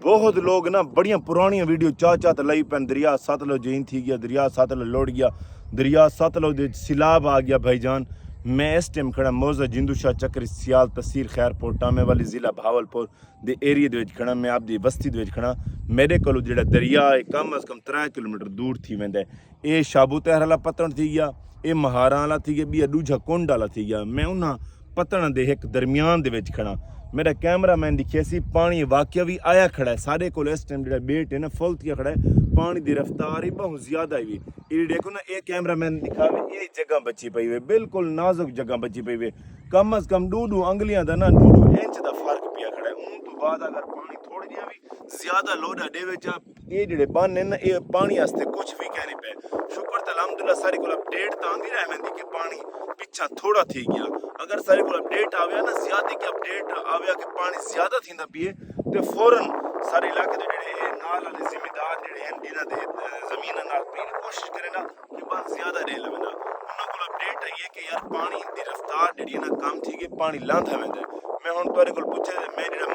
बहुत लोग ना बड़िया पुरानियां वीडियो चाह तो लाई पैन दरिया सतलुज जैन थी गया, दरिया सतलुज लौट गया, दरिया सतलुज दे सिलाब आ गया भाईजान। मैं इस टाइम खड़ा मौजा जिंदू शाह चक्री सियाल तहसील खैरपुर टामे वाली ज़िला भावलपुर दे एरिए दे विच खड़ा। मैं आपदी बस्ती दे विच खड़ा। मेरे कोलों जेड़ा दरिया है कम अज़ कम 3 किलोमीटर दूर थी वेंदा है। ये शाबू तहर वाला पत्तन थी गया, ये महारां वाला थी गया, बी दूजा कुंड वाला थी गया। मैं उन्हां पत्तन दे एक दरमियान दे विच खड़ा। मेरा कैमरा मैन दिखे सी पानी वाकया भी आया खड़ा है सारे को इस टाइम जो बेट है ना फुल थिया खड़ा है। पानी की रफ्तार ही बहुत ज्यादा है। ये देखो ना ये कैमरा मैन दिखावे ये जगह बची पई हुई, बिल्कुल नाजुक जगह बची पई हुई। कम अज कम 2 अंगलियां दा ना 2 इंच का फर्क पिया खड़ा है। उन तो बाद अगर पानी थोड़ी जिहा भी ज्यादा लोडा देवे चा ये जेडे बन है ना ये पानी वास्ते कुछ भी कहने पे शुक्र तो अलहमदुलिल्लाह सारे को अपडेट तो आंदी रह वेंदी कि पानी पिछा थोड़ा थी गया। अगर सारे को अपडेट आवे ना ज्यादा की अपडेट आवे कि पानी ज्यादा थींदा पिए तो फौरन सारे इलाके दे जेडे नाल वाले जिम्मेदार जेडे हैं जिन्हां दे जमीन नाल पीने कोशिश करे ना कि पानी ज्यादा रह लवे ना उन्हां को अपडेट आई है कि यार पानी दी रफ्तार जेडी है ना कम थी कि पानी लांदा वेंदा। मैं हुण तुहाडे कोल पुछे मैं जेड़ा